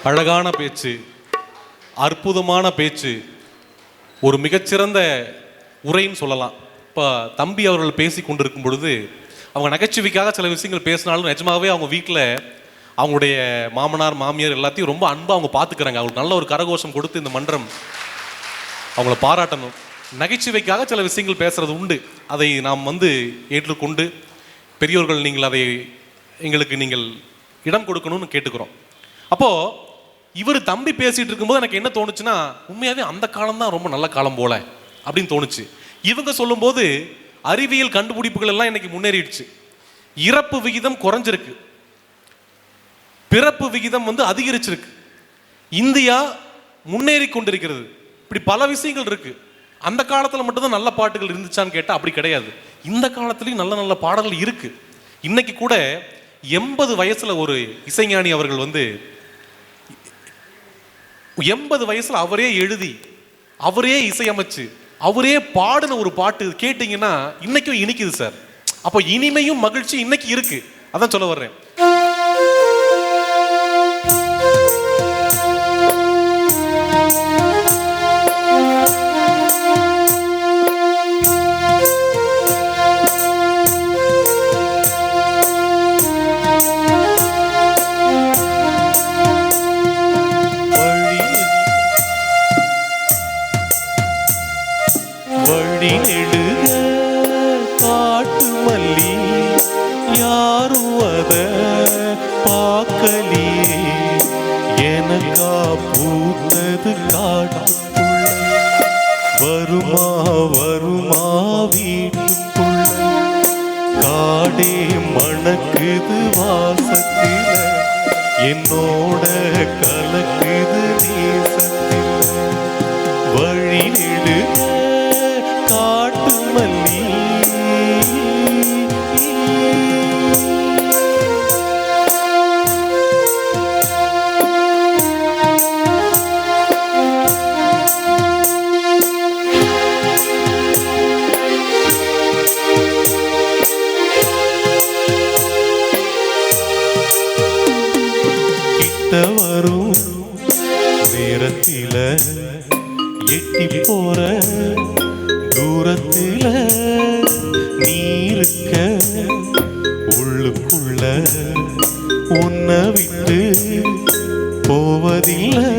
அழகான பேச்சு, அற்புதமான பேச்சு, ஒரு மிகச்சிறந்த உரைன்னு சொல்லலாம். இப்போ தம்பி அவர்கள் பேசி கொண்டிருக்கும் பொழுது அவங்க நகைச்சுவைக்காக சில விஷயங்கள் பேசினாலும் நிஜமாகவே அவங்க வீட்டில் அவங்களுடைய மாமனார் மாமியார் எல்லாத்தையும் ரொம்ப அன்பாக அவங்க பார்த்துக்கிறாங்க. அவங்களுக்கு நல்ல ஒரு கரகோஷம் கொடுத்து இந்த மன்றம் அவங்கள பாராட்டணும். நகைச்சுவைக்காக சில விஷயங்கள் பேசுகிறது உண்டு. அதை நாம் ஏற்றுக்கொண்டு பெரியோர்கள் நீங்கள் அதை எங்களுக்கு நீங்கள் இடம் கொடுக்கணும்னு கேட்டுக்கிறோம். அப்போது இவர் தம்பி பேசிகிட்டு இருக்கும்போது எனக்கு என்ன தோணுச்சுன்னா, உண்மையாகவே அந்த காலம்தான் ரொம்ப நல்ல காலம் போல அப்படின்னு தோணுச்சு. இவங்க சொல்லும்போது அறிவியல் கண்டுபிடிப்புகள் எல்லாம் இன்னைக்கு முன்னேறிடுச்சு. இறப்பு விகிதம் குறைஞ்சிருக்கு, பிறப்பு விகிதம் அதிகரிச்சிருக்கு. இந்தியா முன்னேறி கொண்டிருக்கிறது. இப்படி பல விஷயங்கள் இருக்கு. அந்த காலத்தில் மட்டும்தான் நல்ல பாட்டுகள் இருந்துச்சான்னு கேட்டால் அப்படி கிடையாது. இந்த காலத்துலேயும் நல்ல நல்ல பாடல்கள் இருக்கு. இன்னைக்கு கூட 80 வயசுல ஒரு இசைஞானி அவர்கள் 80 வயசுல அவரே எழுதி அவரே இசையமைச்சு அவரே பாடின ஒரு பாட்டு கேட்டீங்கன்னா இன்னைக்கும் இனிக்குது சார். அப்போ இனிமையும் மகிழ்ச்சி இன்னைக்கு இருக்கு. அதான் சொல்ல வர்றேன். காட்டு மல்லி யாரும் அத பார்க்கலியே, எனக்கா பூத்தது காட்டுக்குள்ள, வருமா வருமா வீட்டுக்குள்ள, காடே மணக்குது வாசத்தில, என்னோட கலக்குது நேசத்தில, வழி நெடுக காட்டு மல்லி. கிட்ட வரும் நேரத்தில எட்டி போற தூரத்தில நீ இருக்க, உள்ளுக்குள்ள உன்னை விட்டு போவதில்லை,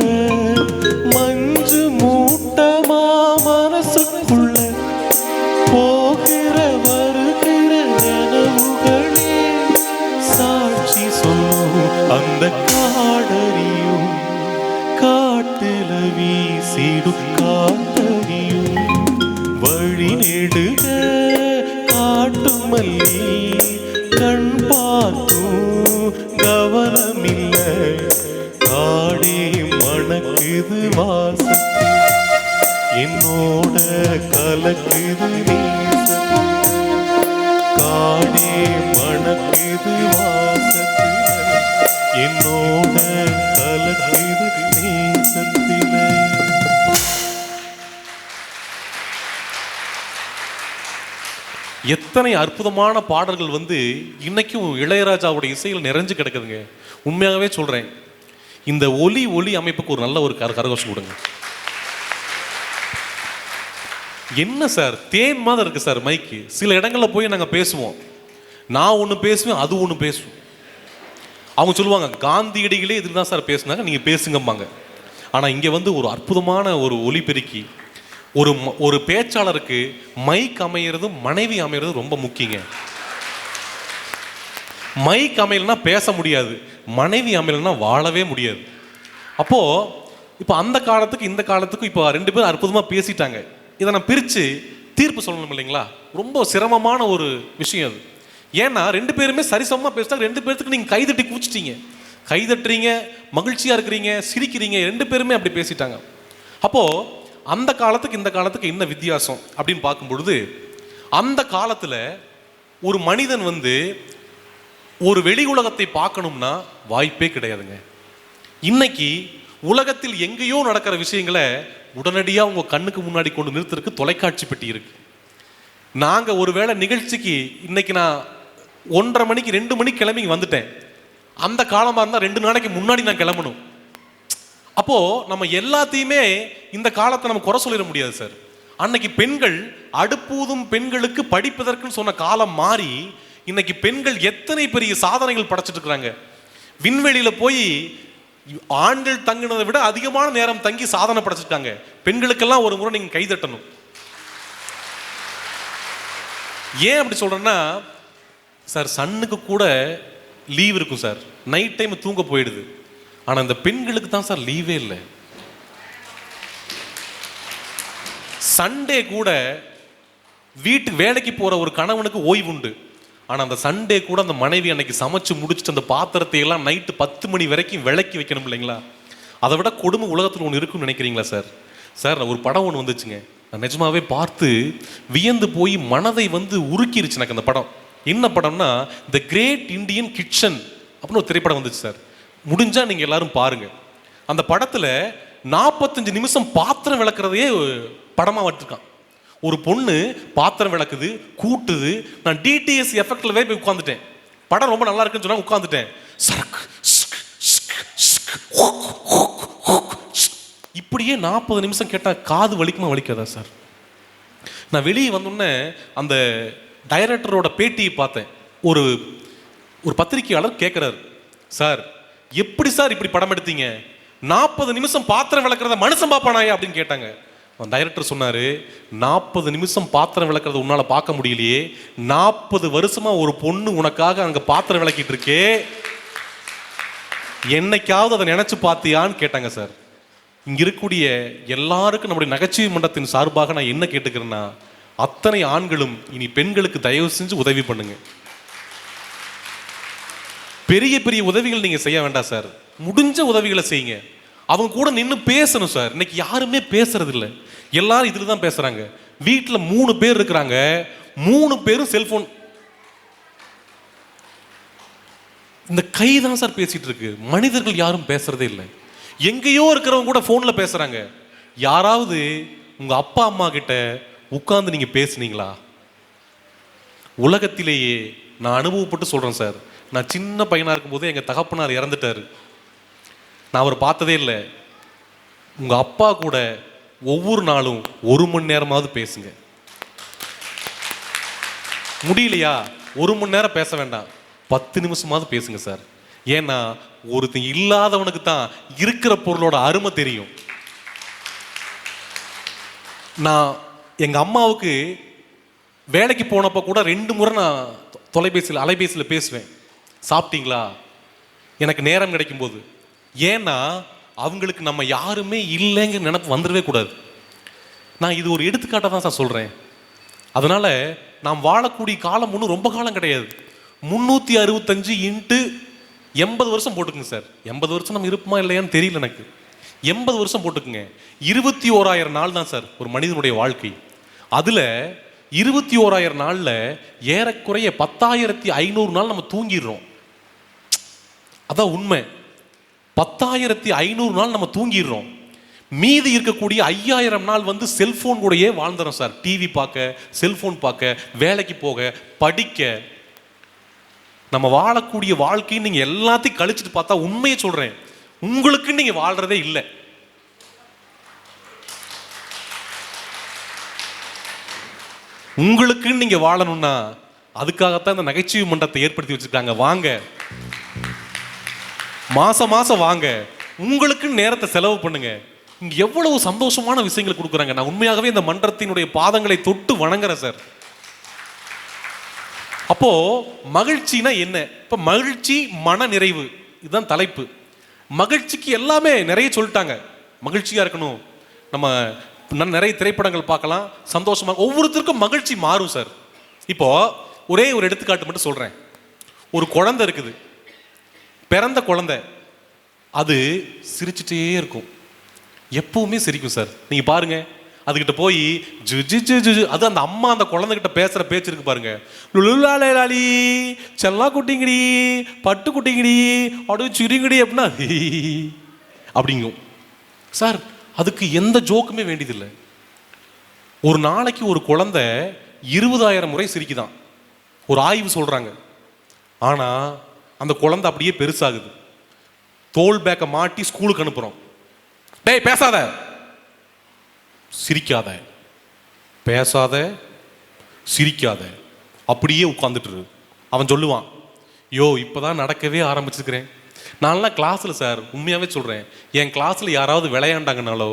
மஞ்சு மூட்டமா மனசுக்குள்ள போகிற வருகிற கனவுகளே சாட்சி சொல்லும், அந்த காடறியும் காட்டுல வீசிடும் காட்டறியும், வழி நெடுக காட்டு மல்லி, கண் பார்த்தும் கவனமில்ல, காடே மணக்குது வாசத்து, என்னோட கலக்குது நேசத்து, காடே மணக்குது வாசத்து, என்னோட கலக்குது நேசத்தில. எத்தனை அற்புதமான பாடல்கள் இன்னைக்கும் இளையராஜாவுடைய இசையில் நிறைஞ்சு கிடக்குதுங்க. உண்மையாகவே சொல்றேன். இந்த ஒலி அமைப்புக்கு ஒரு நல்ல ஒரு கரகோஷம் கொடுங்க. என்ன சார் தேன் மாதிரி இருக்கு சார் மைக்கு. சில இடங்கள்ல போய் நாங்க பேசுவோம், நான் ஒன்று பேசுவேன், அது ஒன்று பேசுவோம். அவங்க சொல்லுவாங்க காந்தியடிகளே இதுல தான் சார் பேசுனாங்க, நீங்க பேசுங்கம்பாங்க. ஆனா இங்க ஒரு அற்புதமான ஒரு ஒலிபெருக்கி, ஒரு பேச்சாளருக்கு மைக் அமைகிறதும் மனைவி அமைகிறதும் ரொம்ப முக்கியங்க. மைக் அமையலன்னா பேச முடியாது, மனைவி அமையலன்னா வாழவே முடியாது. அப்போ இப்போ அந்த காலத்துக்கு இந்த காலத்துக்கும் இப்போ 2 பேரும் அற்புதமாக பேசிட்டாங்க. இதை நான் பிரித்து தீர்ப்பு சொல்லணும் இல்லைங்களா? ரொம்ப சிரமமான ஒரு விஷயம் அது. ஏன்னா 2 பேருமே சரிசமமாக பேசிட்டாங்க. 2 பேர்த்துக்கு நீங்கள் கைதட்டி கூச்சிட்டீங்க, கைதட்டுறீங்க, மகிழ்ச்சியாக இருக்கிறீங்க, சிரிக்கிறீங்க. 2 பேருமே அப்படி பேசிட்டாங்க. அப்போது அந்த காலத்துக்கு இந்த காலத்துக்கு என்ன வித்தியாசம் அப்படின்னு பார்க்கும் பொழுது, அந்த காலத்தில் ஒரு மனிதன் ஒரு வெளி உலகத்தை பார்க்கணும்னா வாய்ப்பே கிடையாதுங்க. இன்னைக்கு உலகத்தில் எங்கேயோ நடக்கிற விஷயங்களை உடனடியாக உங்கள் கண்ணுக்கு முன்னாடி கொண்டு நிறுத்துறதுக்கு தொலைக்காட்சி பெட்டி இருக்கு. நாங்கள் ஒருவேளை நிகழ்ச்சிக்கு இன்னைக்கு நான் 1:30 மணிக்கு 2 மணிக்கு கிளம்பி வந்துட்டேன். அந்த காலமாக இருந்தால் 2 நாளைக்கு முன்னாடி நான் கிளம்பணும். அப்போ நம்ம எல்லாத்தையுமே இந்த காலத்தை நம்ம குறை சொல்லிட முடியாது சார். அன்னைக்கு பெண்கள் அடுப்பூதும் பெண்களுக்கு படிப்பதற்குன்னு சொன்ன காலம் மாறி இன்னைக்கு பெண்கள் எத்தனை பெரிய சாதனைகள் படைச்சிட்டு இருக்கிறாங்க. விண்வெளியில போய் ஆண்கள் தங்கினதை விட அதிகமான நேரம் தங்கி சாதனை படைச்சிருக்காங்க. பெண்களுக்கெல்லாம் ஒரு முறை நீங்க கைதட்டணும். ஏன் அப்படி சொல்றேன்னா சார், சன்னுக்கு கூட லீவ் இருக்கும் சார், நைட் டைம் தூங்க போயிடுது. ஆனா இந்த பெண்களுக்கு தான் சார் லீவே இல்லை. சண்டே கூட வீட்டுக்கு வேலைக்கு போற ஒரு கணவனுக்கு ஓய்வு உண்டு. ஆனா அந்த சண்டே கூட அந்த மனைவி அன்னைக்கு சமைச்சு முடிச்சுட்டு அந்த பாத்திரத்தை எல்லாம் நைட்டு 10 மணி வரைக்கும் விளக்கி வைக்கணும் இல்லைங்களா? அதை விட கொடுமை உலகத்தில் ஒன்று இருக்குன்னு நினைக்கிறீங்களா சார்? சார், ஒரு படம் ஒன்று வந்துச்சுங்க, நான் நிஜமாவே பார்த்து வியந்து போய் மனதை உருக்கிருச்சு எனக்கு அந்த படம். என்ன படம்னா த கிரேட் இண்டியன் கிச்சன் அப்படின்னு ஒரு திரைப்படம் வந்துச்சு சார். முடிஞ்சா நீங்க எல்லாரும் பாருங்க. அந்த படத்துல 45 நிமிஷம் பாத்திரம் விளக்குறதையே படமா வச்சிருக்கான். ஒரு பொண்ணு பாத்திரம் விளக்குது, கூட்டுது. நான் டிடிஎஸ் எஃபெக்ட்ல போய் உட்காந்துட்டேன். படம் ரொம்ப நல்லா இருக்குன்னு சொன்னா உட்காந்துட்டேன். இப்படியே 40 நிமிஷம் கேட்டா காது வலிக்குமா வலிக்காதா சார்? நான் வெளியே வந்தோடனே அந்த டைரக்டரோட பேட்டியை பார்த்தேன். ஒரு பத்திரிகையாளர் கேட்கிறார், சார் எப்படி சார் இப்படி படம் எடுத்தீங்க? 40 நிமிஷம் பாத்திரம் விளக்குறத மனுஷன் பாப்பானாயா அப்படின்னு கேட்டாங்க. டைரக்டர் சொன்னாரு, 40 நிமிஷம் பாத்திரம் விளக்குறத உன்னால பார்க்க முடியலையே, 40 வருஷமா ஒரு பொண்ணு உனக்காக அங்க பாத்திரம் விளக்கிட்டு இருக்கே, என்னைக்காவது அதை நினைச்சு பார்த்தியான்னு கேட்டாங்க சார். இங்க இருக்கக்கூடிய எல்லாருக்கும் நம்முடைய நகைச்சுவை மன்றத்தின் சார்பாக நான் என்ன கேட்டுக்கிறேன்னா, அத்தனை ஆண்களும் இனி பெண்களுக்கு தயவு செஞ்சு உதவி பண்ணுங்க. பெரிய பெரிய உதவிகள் நீங்க செய்ய வேண்டாம் சார், முடிஞ்ச உதவிகளை செய்யுங்க. அவங்க கூட நின்று பேசணும் சார். இன்னைக்கு யாருமே பேசுறது இல்லை, எல்லாரும் இதுல தான் பேசுறாங்க. வீட்டுல 3 பேர் இருக்கிறாங்க, 3 பேரும் செல்போன். இந்த கை தான் சார் பேசிட்டு இருக்கு, மனிதர்கள் யாரும் பேசுறதே இல்லை. எங்கேயோ இருக்கிறவங்க கூட போன்ல பேசுறாங்க. யாராவது உங்க அப்பா அம்மா கிட்ட உட்கார்ந்து நீங்க பேசுனீங்களா? உலகத்திலேயே நான் அனுபவப்பட்டு சொல்றேன் சார், நான் சின்ன பையனா இருக்கும்போது எங்க தகப்பனார் இறந்துட்டாரு. நான் அவர் பார்த்ததே இல்லை. உங்க அப்பா கூட ஒவ்வொரு நாளும் 1 மணி நேரமாவது பேசுங்க. முடியலையா 1 மணி நேரம் பேச வேண்டாம், 10 நிமிஷமாவது பேசுங்க சார். ஏன்னா ஒருத்தன் இல்லாதவனுக்கு தான் இருக்கிற பொருளோட அருமை தெரியும். நான் எங்க அம்மாவுக்கு வேலைக்கு போனப்ப கூட 2 முறை நான் அலைபேசியில் பேசுவேன், சாப்பிட்டீங்களா, எனக்கு நேரம் கிடைக்கும் போது. ஏன்னா அவங்களுக்கு நம்ம யாருமே இல்லைங்கிற நினைப்பு வந்துடவே கூடாது. நான் இது ஒரு எடுத்துக்காட்டாக தான் சார் சொல்றேன். அதனால நாம் வாழக்கூடிய காலம் ஒன்றும் ரொம்ப காலம் கிடையாது. 365 இன்ட்டு 80 வருஷம் போட்டுக்குங்க சார். 80 வருஷம் நம்ம இருப்போமா இல்லையான்னு தெரியல எனக்கு. 80 வருஷம் போட்டுக்குங்க. 21,000 நாள் தான் சார் ஒரு மனிதனுடைய வாழ்க்கை. அதுல 21,000 நாள்ல ஏறக்குறைய 10,500 நாள் நம்ம தூங்கிடுறோம். அதான் உண்மை. 10,500 நாள் நம்ம தூங்கிடுறோம். மீதி இருக்கக்கூடிய 5,000 நாள் செல்போன் கூடயே வாழ்ந்துறோம் சார். டிவி பார்க்க, செல்போன் பார்க்க, வேலைக்கு போக, படிக்க. நம்ம வாழக்கூடிய வாழ்க்கைன்னு நீங்க எல்லாத்தையும் கழிச்சுட்டு பார்த்தா உண்மையை சொல்றேன், உங்களுக்கு நீங்க வாழ்றதே இல்லை. உங்களுக்கு நீங்க வாழணும்னா அதுக்காகத்தான் இந்த நகைச்சுவை மன்றத்தை ஏற்படுத்தி வச்சிருக்காங்க. வாங்க, மாசம் மாசம் வாங்க, உங்களுக்கு நேரத்தை செலவு பண்ணுங்க. இங்க எவ்வளவு சந்தோஷமான விஷயங்கள் கொடுக்குறாங்க. நான் உண்மையாகவே இந்த மன்றத்தினுடைய பாதங்களை தொட்டு வணங்குறேன் சார். அப்போ மகிழ்ச்சினா என்ன? இப்ப மகிழ்ச்சி, மன நிறைவு, இதுதான் தலைப்பு. மகிழ்ச்சிக்கு எல்லாமே நிறைய சொல்லிட்டாங்க. மகிழ்ச்சியா இருக்கணும், நம்ம நிறைய திரைப்படங்கள் பார்க்கலாம், சந்தோஷமா. ஒவ்வொருத்தருக்கும் மகிழ்ச்சி மாறும் சார். இப்போ ஒரே ஒரு எடுத்துக்காட்டு மட்டும் சொல்றேன். ஒரு குழந்தை இருக்குது, பிறந்த குழந்தை, அது சிரிச்சுட்டே இருக்கும், எப்பவுமே சிரிக்கும் சார். நீங்க பாருங்க, அதுகிட்ட போய் ஜுஜு ஜுஜு, அது அந்த அம்மா அந்த குழந்தைகிட்ட பேசுற பேச்சு இருக்கு பாருங்க, லுலாலி செல்லா குட்டிங்கடி, பட்டு குட்டிங்கடி, அப்படியே சுரிங்கடி அப்படின்னா அப்படிங்கும் சார். அதுக்கு எந்த ஜோக்குமே வேண்டியதில்லை. ஒரு நாளைக்கு ஒரு குழந்தை 20,000 முறை சிரிக்குதான் ஒரு ஆய்வு சொல்றாங்க. ஆனா அந்த குழந்தை அப்படியே பெருசாகுது. தோல் பேக்கை மாட்டி ஸ்கூலுக்கு அனுப்புறோம். டேய் பேசாத, சிரிக்காத, பேசாத, சிரிக்காத, அப்படியே உட்காந்துட்டு. அவன் சொல்லுவான், யோ இப்போதான் நடக்கவே ஆரம்பிச்சிருக்கிறேன். நான்லாம் கிளாஸில் சார் உண்மையாகவே சொல்கிறேன், என் கிளாஸில் யாராவது விளையாண்டாங்கனாலோ,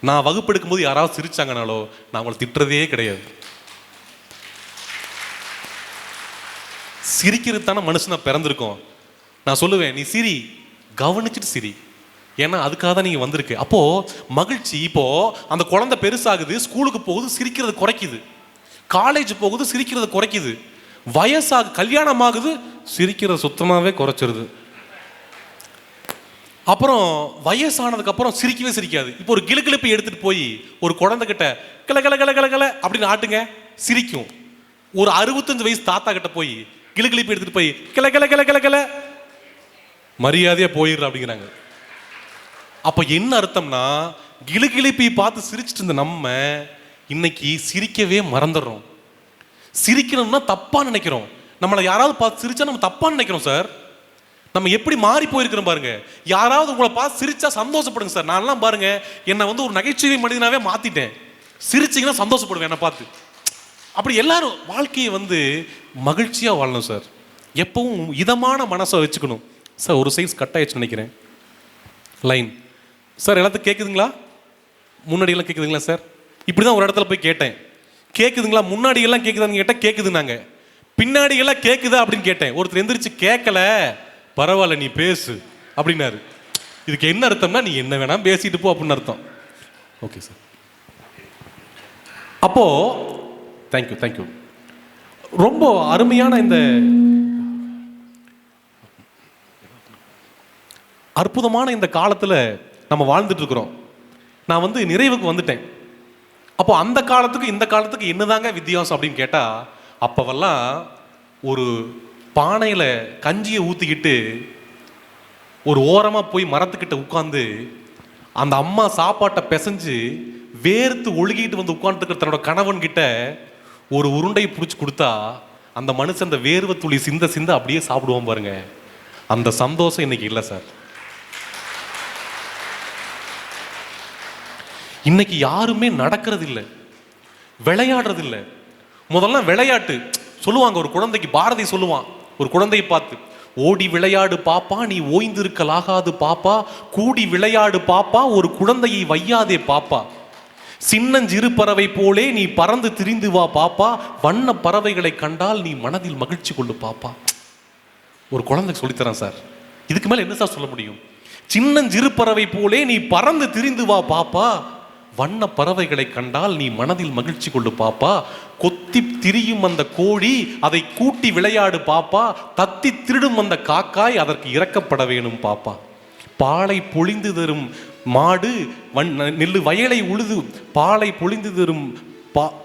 நான் வகுப்பு எடுக்கும்போது யாராவது சிரிச்சாங்கனாலோ நான் அவங்களை திட்டுறதே கிடையாது. சிரிக்கிறது தானே மனுஷனா பிறந்திருக்கோம். நான் சொல்லுவேன், நீ சிரி, கவனிச்சுட்டு சிரி, ஏன்னா அதுக்காக தான் நீங்கள் வந்திருக்கு. அப்போது மகிழ்ச்சி, இப்போது அந்த குழந்தை பெருசாகுது, ஸ்கூலுக்கு போகுது, சிரிக்கிறது குறைக்குது. காலேஜ் போகுது, சிரிக்கிறது குறைக்குது. வயசாகு, கல்யாணம் ஆகுது, சிரிக்கிறது சுத்தமாகவே குறைச்சிருது. அப்புறம் வயசானதுக்கு அப்புறம் சிரிக்கவே சிரிக்காது. இப்போ ஒரு கிளுகிளுப்பை எடுத்துட்டு போய் ஒரு குழந்தைகிட்ட கிள கிள கிள கிள கிள அப்படின்னு ஆட்டுங்க, சிரிக்கும். ஒரு 65 வயசு தாத்தா கிட்ட போய் கிளுகிளிப்பை எடுத்துட்டு போய் கிள கிள கிள கிள கிள, மரியாதையா போயிடுற அப்படிங்கிறாங்க. அப்ப என்ன அர்த்தம்னா, கிளுகிளிப்பை பார்த்து சிரிச்சிட்டு இருந்த நம்ம இன்னைக்கு சிரிக்கவே மறந்துடுறோம். சிரிக்கணும்னா தப்பா நினைக்கிறோம். நம்மளை யாராவது பார்த்து சிரிச்சா நம்ம தப்பா நினைக்கிறோம் சார். நம்ம எப்படி மாறி போயிருக்கிறோம் பாருங்க. யாராவது உங்களை பார்த்து சிரிச்சா சந்தோஷப்படுங்க சார். நான்லாம் பாருங்க, என்னை வந்து ஒரு நகைச்சுவை மனிதனாவே மாத்திட்டேன். சிரிச்சிங்கன்னா சந்தோஷப்படுவேன் என்னை பார்த்து. அப்படி எல்லாரும் வாழ்க்கையை வந்து மகிழ்ச்சியா வாழணும் சார். எப்பவும் இதமான மனசை வச்சுக்கணும் சார். ஒரு சைஸ் கட் ஆயிடுச்சு நினைக்கிறேன் லைன் சார். எல்லாத்துக்கும் கேட்குதுங்களா? முன்னாடி எல்லாம் கேட்குதுங்களா சார்? இப்படி தான் ஒரு இடத்துல போய் கேட்டேன், கேட்குதுங்களா? முன்னாடி எல்லாம் கேட்குதான்னு கேட்டால் கேட்குதுனாங்க. பின்னாடி எல்லாம் கேட்குதா அப்படின்னு கேட்டேன். ஒருத்தர் எந்திரிச்சு கேட்கல, பரவாயில்ல நீ பேசு அப்படின்னாரு. இதுக்கு என்ன அர்த்தம்னா, நீ என்ன வேணா பேசிட்டு போ அப்படின்னு அர்த்தம். Okay sir. அப்போ தேங்க்யூ தேங்க்யூ. ரொம்ப அருமையான இந்த அற்புதமான இந்த காலத்தில் நம்ம வாழ்ந்துட்டு இருக்கிறோம். நான் வந்து நிறைவுக்கு வந்துட்டேன். அப்போ அந்த காலத்துக்கு இந்த காலத்துக்கு என்னதாங்க வித்தியாசம் அப்படின்னு கேட்டால், அப்போவெல்லாம் ஒரு பானையில் கஞ்சியை ஊற்றிக்கிட்டு ஒரு ஓரமாக போய் மரத்துக்கிட்ட உட்காந்து அந்த அம்மா சாப்பாட்டை பிசைஞ்சு வேர்த்து ஒழுகிட்டு வந்து உட்காந்துருக்கிற தன்னோட கணவன் கிட்ட ஒரு உருண்டையை பிடிச்சி கொடுத்தா அந்த மனுஷன் அந்த வேர்வை துளி சிந்த சிந்த அப்படியே சாப்பிடுவோம் பாருங்க. அந்த சந்தோஷம் இன்னைக்கு இல்லை சார். இன்னைக்கு யாருமே நடக்கிறது இல்லை, விளையாடுறது இல்லை. முதல்ல விளையாட்டு சொல்லுவாங்க ஒரு குழந்தைக்கு. பாரதி சொல்லுவான் ஒரு குழந்தையை பார்த்து, ஓடி விளையாடு பாப்பா, நீ ஓய்ந்திருக்கலாகாது பாப்பா, கூடி விளையாடு பாப்பா, ஒரு குழந்தையை வையாதே பாப்பா, சின்னஞ்சிறு பறவை போலே நீ பறந்து திரிந்து வா பாப்பா, வண்ண பறவைகளை கண்டால் நீ மனதில் மகிழ்ச்சி கொள்ளு பாப்பா. ஒரு குழந்தைக்கு சொல்லித்தரேன் சார். இதுக்கு மேல என்ன சார் சொல்ல முடியும்? சின்னஞ்சிறு பறவை போலே நீ பறந்து திரிந்து வா பாப்பா, வண்ண பறவைகளை கண்டால் நீ மனதில் மகிழ்ச்சி கொள்ளு பாப்பா, கொத்தி திரியும் அந்த கோழி அதை கூட்டி விளையாடு பாப்பா, தத்தி திருடும் அந்த காக்காய் அதற்கு இறக்கப்பட வேணும் பாப்பா, பாலை பொழிந்து தரும் மாடு நெல்லு வயலை உழுது, பாலை பொழிந்து தரும்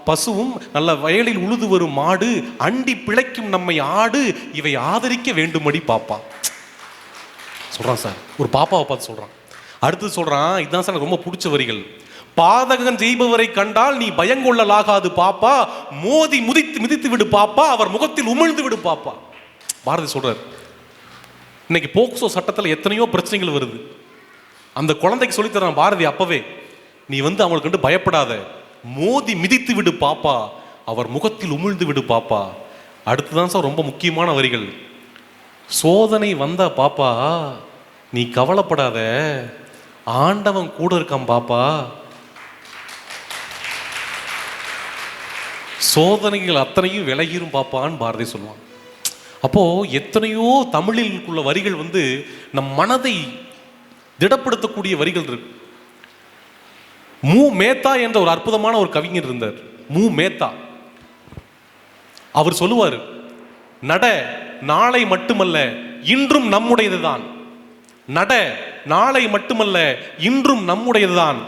பசுவும் நல்ல வயலில் உழுது வரும் மாடு, அண்டி பிழைக்கும் நம்மை ஆடு, இவை ஆதரிக்க வேண்டுமடி பாப்பா சொல்றான் சார். ஒரு பாப்பாவை பார்த்து சொல்றான். அடுத்து சொல்றான், இதுதான் சார் ரொம்ப பிடிச்ச வரிகள். பாதகம் செய்பவரை கண்டால் நீ பயங்கொள்ளலாகாது பாப்பா, மோதி மிதித்து விடு பாப்பா, அவர் முகத்தில் உமிழ்ந்து விடு பாப்பா. பாரதி சொல்றார். இன்னைக்கு போக்சோ சட்டத்தில் எத்தனையோ பிரச்சனைகள் வருது. அந்த குழந்தைக்கு சொல்லித்தரான் பாரதி அப்பவே, நீ வந்து அவங்களுக்கு கண்டு பயப்படாத, மோதி மிதித்து விடு பாப்பா, அவர் முகத்தில் உமிழ்ந்து விடு பாப்பா. அடுத்துதான் சார் ரொம்ப முக்கியமான வரிகள். சோதனை வந்தா பாப்பா நீ கவலைப்படாத, ஆண்டவன் கூட இருக்கான் பாப்பா, சோதனைகள் அத்தனையும் விலகிரும் பாப்பான்னு பாரதி சொல்லுவான். அப்போ எத்தனையோ தமிழில் வரிகள் வந்து நம் மனதை திடப்படுத்தக்கூடிய வரிகள் இருக்கு. மு மேத்தா என்ற ஒரு அற்புதமான ஒரு கவிஞர் இருந்தார், மு மேத்தா. அவர் சொல்லுவார், நட நாளை மட்டுமல்ல இன்றும் நம்முடையதுதான், நட நாளை மட்டுமல்ல இன்றும் நம்முடையதுதான்,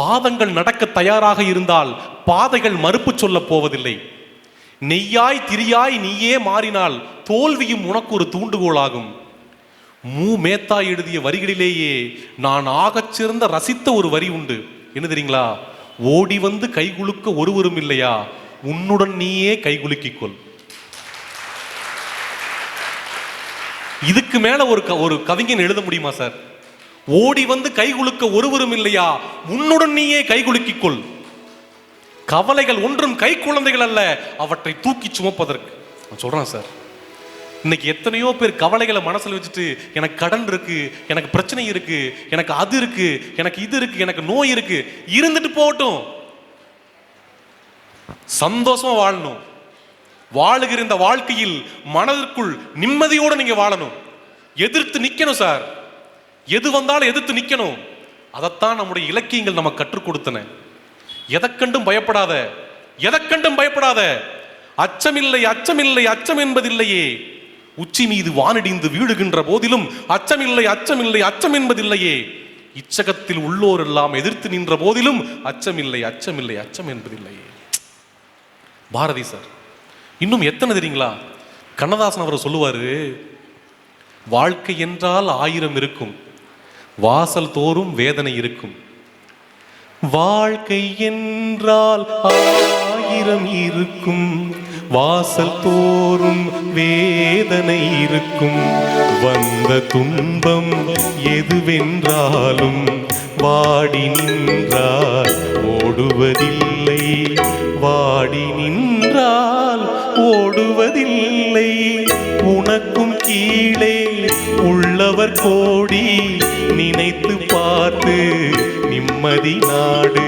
பாதங்கள் நடக்க தயாராக இருந்தால் பாதைகள் மறுப்பு சொல்ல போவதில்லை, நெய்யாய் திரியாய் நீயே மாறினால் தோல்வியும் உனக்கு ஒரு தூண்டுகோலாகும். மு மேத்தா எழுதிய வரிகளிலேயே நான் ஆகச் சிறந்த ரசித்த ஒரு வரி உண்டு. என்ன தெரியுங்களா? ஓடி வந்து கைகுலுக்க ஒருவரும் இல்லையா, உன்னுடன் நீயே கைகுலுக்கிக் கொள். இதுக்கு மேல ஒரு கவிஞன் எழுத முடியுமா சார்? ஓடி வந்து கைகுலுக்க ஒருவரும் இல்லையா, உன்னுடன் நீயே கைகுலுக்கிக் கொள். கவலைகள் ஒன்றும் கை குழந்தைகள் அல்ல, அவற்றை தூக்கி சுமப்பதற்கு. நான் சொல்றேன் சார், இன்னைக்கு எத்தனையோ பேர் கவலைகளை மனசுல வச்சுட்டு, எனக்கு கடன் இருக்கு, எனக்கு பிரச்சனை இருக்கு, எனக்கு அது இருக்கு, எனக்கு இது இருக்கு, எனக்கு நோய் இருக்கு, இருந்துட்டு போகட்டும், சந்தோஷமா வாழணும். வாழுகிற இந்த வாழ்க்கையில் மனதிற்குள் நிம்மதியோட நீங்க வாழணும். எதிர்த்து நிக்கணும் சார், எது வந்தாலும் எதிர்த்து நிக்கணும். அதைத்தான் நம்முடைய இலக்கியங்கள் நமக்கு கற்றுக் கொடுத்தன. எதற்கண்டும் பயப்படாத, எதற்கண்டும் பயப்படாத, அச்சமில்லை அச்சமில்லை அச்சம் என்பதில்லையே, உச்சி மீது வானிடிந்து வீடுகின்ற போதிலும் அச்சமில்லை அச்சமில்லை அச்சம் என்பதில்லையே, இச்சகத்தில் உள்ளோர் எல்லாம் எதிர்த்து நின்ற போதிலும் அச்சமில்லை அச்சமில்லை அச்சம் என்பதில்லையே. பாரதி சார் இன்னும் எத்தனை தெரியுங்களா? கண்ணதாசன் அவர் சொல்லுவாரு, வாழ்க்கை என்றால் 1000 இருக்கும், வாசல் தோறும் வேதனை இருக்கும். வாழ்க்கை என்றால் 1000 இருக்கும், வாசல் தோறும் வேதனை இருக்கும். வந்த துன்பம் எதுவென்றாலும் வாடி நின்றால் ஓடுவதில்லை, வாடி நின்றால் ஓடுவதில்லை. உனக்கும் கீழே உள்ளவர் கோடி, நினைத்து பார்த்து நிம்மதி நாடு.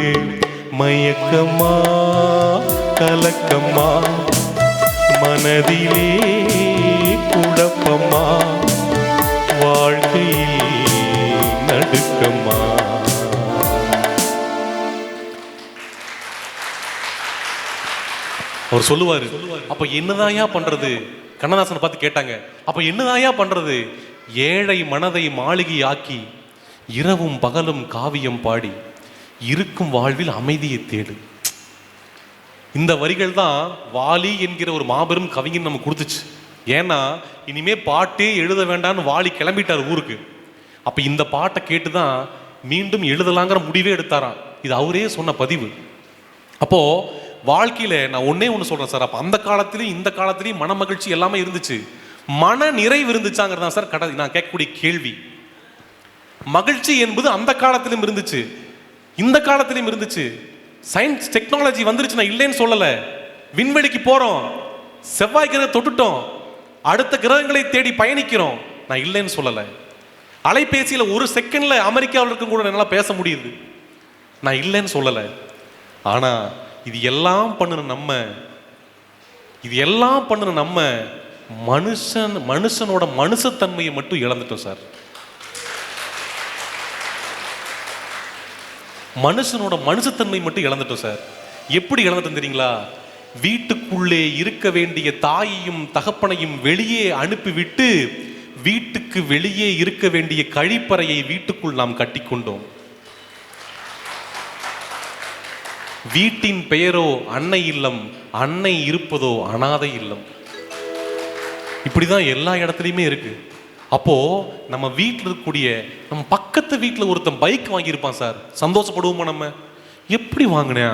மயக்கமா கலக்கமா, மனதிலே குழப்பமா, வாழ்க்கையில் நடுக்கமா. அவர் சொல்லுவாரு, அப்ப என்னதாயா பண்றது? கண்ணதாசனை பார்த்து கேட்டாங்க, அப்ப என்னதாயா பண்றது? ஏழை மனதை மாளிகை ஆக்கி இரவும் பகலும் காவியம் பாடி இருக்கும் வாழ்வில் அமைதியை தேடு. இந்த வரிகள் தான் வாலி என்கிற ஒரு மாபெரும் கவிஞன் நமக்கு கொடுத்துச்சு. ஏன்னா இனிமே பாட்டே எழுத வேண்டாம்னு வாலி கிளம்பிட்டார் ஊருக்கு. அப்ப இந்த பாட்டை கேட்டுதான் மீண்டும் எழுதலாங்கிற முடிவே எடுத்தாராம். இது அவரே சொன்ன பதிவு. அப்போ வாழ்க்கையில நான் ஒன்னே ஒன்று சொல்றேன் சார், அப்ப அந்த காலத்திலையும் இந்த காலத்திலையும் மன மகிழ்ச்சி எல்லாமே இருந்துச்சு, மன நிறைவு இருந்துச்சாங்கிறதா சார் நான் கேட்கக்கூடிய கேள்வி. மகிழ்ச்சி என்பது அந்த காலத்திலும் இருந்துச்சு, இந்த காலத்திலும் இருந்துச்சு. சயின்ஸ் டெக்னாலஜி வந்துருச்சு, நான் இல்லைன்னு சொல்லல. விண்வெளிக்கு போறோம், செவ்வாய் கிரகம் தொட்டுட்டோம், அடுத்த கிரகங்களை தேடி பயணிக்கிறோம், நான் இல்லைன்னு சொல்லல. அலைபேசியில ஒரு செகண்ட்ல அமெரிக்காவில் இருக்கும் கூட என்னால பேச முடியுது, நான் இல்லைன்னு சொல்லல. ஆனா இது எல்லாம் பண்ணுன நம்ம மனுஷனோட மனுஷத்தன்மையை மட்டும் இழந்துட்டோம் சார். மனுஷனோட மனுஷத்தன்மை மட்டும் இழந்துட்டோம் சார். எப்படி இழந்துட்டோம் தெரியுங்களா? வீட்டுக்குள்ளே இருக்க வேண்டிய தாயையும் தகப்பனையும் வெளியே அனுப்பிவிட்டு வீட்டுக்கு வெளியே இருக்க வேண்டிய கழிப்பறையை வீட்டுக்குள் நாம் கட்டிக்கொண்டோம். வீட்டின் பெயரோ அன்னை இல்லம், அன்னை இருப்பதோ அனாதை இல்லம். இப்படிதான் எல்லா இடத்துலையுமே இருக்கு. அப்போ நம்ம வீட்டில் இருக்கக்கூடிய நம்ம பக்கத்து வீட்டில் ஒருத்தன் பைக் வாங்கியிருப்பான் சார், சந்தோஷப்படுவோமா? நம்ம எப்படி வாங்கினா,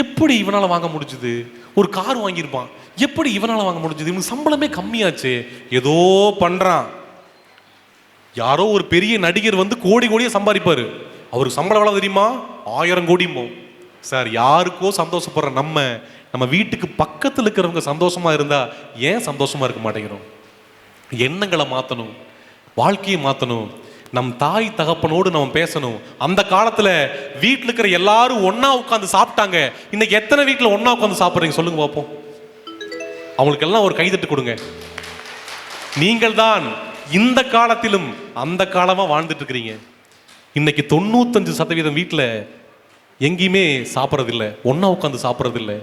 எப்படி இவனால வாங்க முடிஞ்சுது? ஒரு கார் வாங்கியிருப்பான், எப்படி இவனால வாங்க முடிஞ்சது? இவனுக்கு சம்பளமே கம்மியாச்சு, ஏதோ பண்றான். யாரோ ஒரு பெரிய நடிகர் வந்து கோடி கோடியே சம்பாதிப்பாரு, அவருக்கு சம்பளம் எவ்வளவு தெரியுமா? 1000 கோடிமோ சார். யாருக்கோ சந்தோஷப்படுற நம்ம வீட்டுக்கு பக்கத்தில் இருக்கிறவங்க சந்தோஷமா இருந்தா ஏன் சந்தோஷமா இருக்க மாட்டேங்கிறோம்? எண்ணங்களை மாற்றணும், வாழ்க்கையை மாற்றணும், நம் தாய் தகப்பனோடு நம்ம பேசணும். அந்த காலத்துல வீட்டில் இருக்கிற எல்லாரும் ஒன்னா உட்காந்து சாப்பிட்டாங்க. இன்னைக்கு எத்தனை வீட்டில் ஒன்னா உட்காந்து சாப்பிட்றீங்க சொல்லுங்க பார்ப்போம். அவங்களுக்கு எல்லாம் ஒரு கைதட்டு கொடுங்க. நீங்கள் தான் இந்த காலத்திலும் அந்த காலமா வாழ்ந்துட்டு இருக்கிறீங்க. இன்னைக்கு 95% வீட்டில் எங்கேயுமே சாப்பிட்றது இல்லை, ஒன்னா உட்காந்து சாப்பிட்றது இல்லை,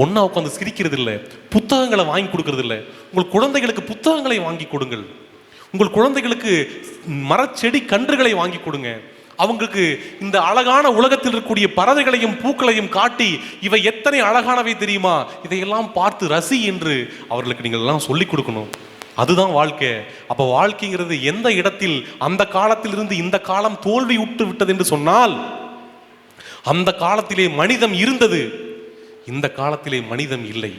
ஒன்னா உட்காந்து சிரிக்கிறது இல்லை, புத்தகங்களை வாங்கி கொடுக்கறது இல்லை. உங்கள் குழந்தைகளுக்கு புத்தகங்களை வாங்கி கொடுங்கள். உங்கள் குழந்தைகளுக்கு மரச்செடி கன்றுகளை வாங்கி கொடுங்க. அவங்களுக்கு இந்த அழகான உலகத்தில் இருக்கக்கூடிய பறவைகளையும் பூக்களையும் காட்டி இவை எத்தனை அழகானவை தெரியுமா, இதையெல்லாம் பார்த்து ரசி என்று அவர்களுக்கு நீங்கள் எல்லாம் சொல்லிக் கொடுக்கணும். அதுதான் வாழ்க்கை. அப்ப வாழ்க்கைங்கிறது எந்த இடத்தில் அந்த காலத்திலிருந்து இந்த காலம் தோல்வி விட்டு விட்டது என்று சொன்னால், அந்த காலத்திலே மனிதம் இருந்தது, இந்த காலத்திலே மனிதம் இல்லை.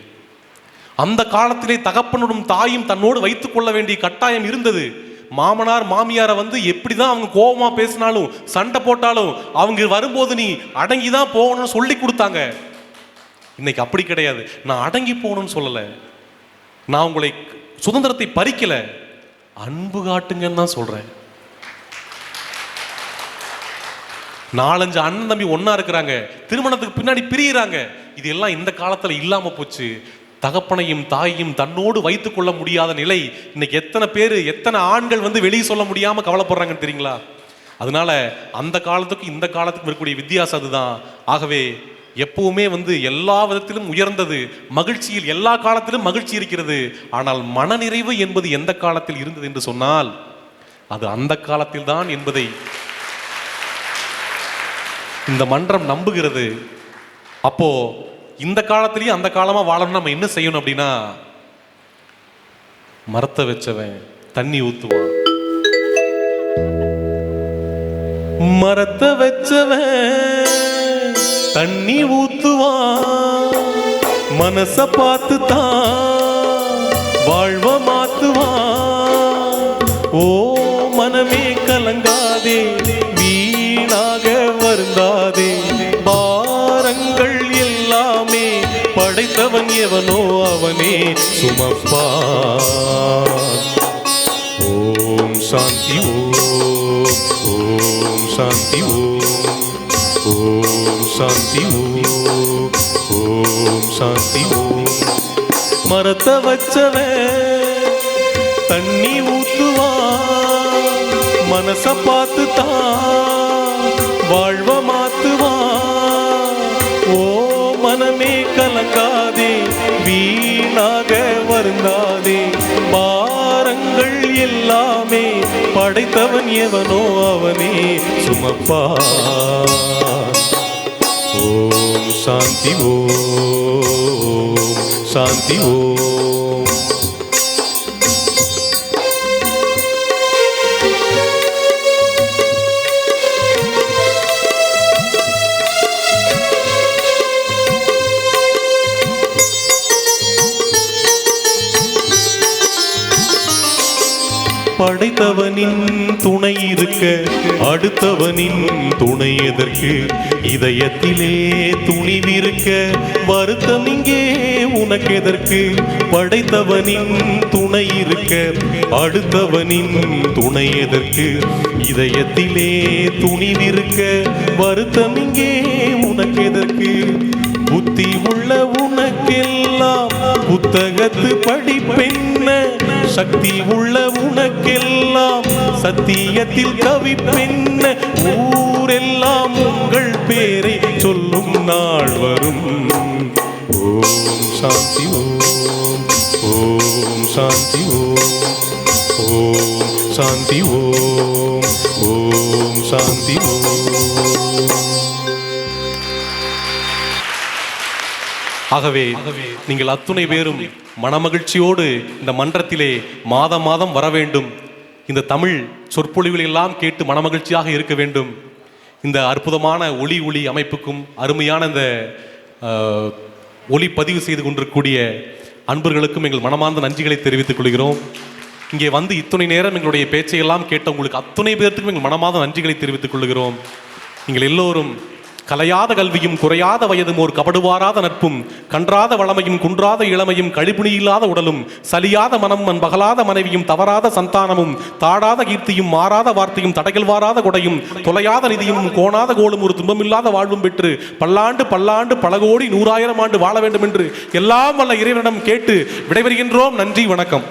அந்த காலத்திலே தகப்பனுடன் தாயும் தன்னோடு வைத்துக் கொள்ள வேண்டிய கட்டாயம் இருந்தது, மாமனார் மாமியாரை வந்து எப்படிதான் அவங்க கோபமா பேசினாலும் சண்டை போட்டாலும் அவங்க வரும்போது நீ அடங்கிதான் போகணும்னு சொல்லி கொடுத்தாங்க. இன்னைக்கு அப்படி கிடையாது. நான் அடங்கி போகணும்னு சொல்லல, நான் உங்களை சுதந்திரத்தை பறிக்கல, அன்பு காட்டுங்கன்னு தான் சொல்றேன். 4-5 அண்ணன் தம்பி ஒன்னா இருக்கிறாங்க, திருமணத்துக்கு பின்னாடி பிரியிறாங்க. இது எல்லாம் இந்த காலத்துல இல்லாம போச்சு. தகப்பனையும் தாயையும் தன்னோடு வைத்துக் கொள்ள முடியாத நிலை இன்னைக்கு எத்தனை பேர், எத்தனை ஆண்கள் வந்து வெளியே சொல்ல முடியாம கவலைப்படுறாங்கன்னு தெரியுங்களா? அதனால அந்த காலத்துக்கும் இந்த காலத்துக்கும் இருக்கக்கூடிய வித்தியாசம் அதுதான். ஆகவே எப்பவுமே வந்து எல்லா விதத்திலும் உயர்ந்தது மகிழ்ச்சியில், எல்லா காலத்திலும் மகிழ்ச்சி இருக்கிறது. ஆனால் மனநிறைவு என்பது எந்த காலத்தில் இருந்தது என்று சொன்னால் அது அந்த காலத்தில் தான் என்பதை இந்த மன்றம் நம்புகிறது. அப்போ இந்த காலத்திலேயே அந்த காலமா வாழணும். நம்ம என்ன செய்யணும் அப்படின்னா, மரத்தை வச்சவன் தண்ணி ஊத்துவான், மரத்தை வச்சவன் தண்ணி ஊத்துவான், மனச பார்த்து தான் வாழ்வ மாத்துவான். ஓ மனமே கலங்காதே, வீணாக வருந்தாதே, பாரங்கள் எல்லாமே படைத்தவன் எவனோ அவனே சுமப்பான். ஓம் சாந்தி ஓம், ஓம் சாந்தி ஓம், ஓம் சாந்தி ஓம், ஓம் சாந்தி ஓம். மரத்தை வச்சவன் தண்ணி ஊத்துவான், மனச பார்த்து தான் வாழ்வ மாத்துவான். ஓ மனமே கலங்காதே, வீணாக வருந்தாதே, பாரங்கள் எல்லாமே படைத்தவன் எவனோ அவனே சுமப்பான். ஓம் சாந்தி ஓம், சாந்தி ஓம். படைத்தவனின் துணை இருக்க அடுத்தவனின் துணை எதற்கு? இதயத்திலே துணிவிருக்க வருத்தம் இங்கே உனக்கு எதற்கு? படைத்தவனின் துணை இருக்க அடுத்தவனின் துணை எதற்கு? இதயத்திலே துணிவிருக்க வருத்தம் இங்கே உனக்கு எதற்கு? புத்தி உள்ள உனக்கெல்லாம் புத்தகத்து படிப்பென்ன, சக்தி உள்ள உனக்கெல்லாம் சத்தியத்தில் கவிப்பென்ன, ஊரெல்லாம் உங்கள் பேரை சொல்லும் நாள் வரும். ஓம் சாந்தி ஓம், ஓம் சாந்தி ஓம், ஓம் சாந்தி ஓம், ஓம் சாந்தி ஓம். ஆகவே நீங்கள் அத்துணை பேரும் மனமகிழ்ச்சியோடு இந்த மன்றத்திலே மாதம் மாதம் வர வேண்டும். இந்த தமிழ் சொற்பொழிவுகளை எல்லாம் கேட்டு மனமகிழ்ச்சியாக இருக்க வேண்டும். இந்த அற்புதமான ஒளி அமைப்புக்கும் அருமையான இந்த ஒளிப்பதிவு செய்து கொண்டிருக்கக்கூடிய அன்பர்களுக்கும் எங்கள் மனமார்ந்த நன்றிகளை தெரிவித்துக் கொள்கிறோம். இங்கே வந்து இத்துணை நேரம் எங்களுடைய பேச்சையெல்லாம் கேட்ட உங்களுக்கு அத்துணை பேருக்கும் எங்கள் மனமார்ந்த நன்றிகளை தெரிவித்துக் கொள்கிறோம். நீங்கள் எல்லோரும் கலையாத கல்வியும் குறையாத வயதும் ஓர் கபடுவாராத நட்பும் கன்றாத வளமையும் குன்றாத இளமையும் கழிப்புணியில்லாத உடலும் சலியாத மனமும் பகலாத மனைவியும் தவறாத சந்தானமும் தாடாத கீர்த்தியும் மாறாத வார்த்தையும் தடைகள் வாராத கொடையும் தொலையாத நிதியும் கோணாத கோலும் ஒரு துன்பமில்லாத வாழ்வும் பெற்று பல்லாண்டு பல்லாண்டு பல கோடி 100,000 ஆண்டு வாழ வேண்டும் என்று எல்லாம் வல்ல இறைவனிடம் கேட்டு விடைபெறுகின்றோம். நன்றி, வணக்கம்.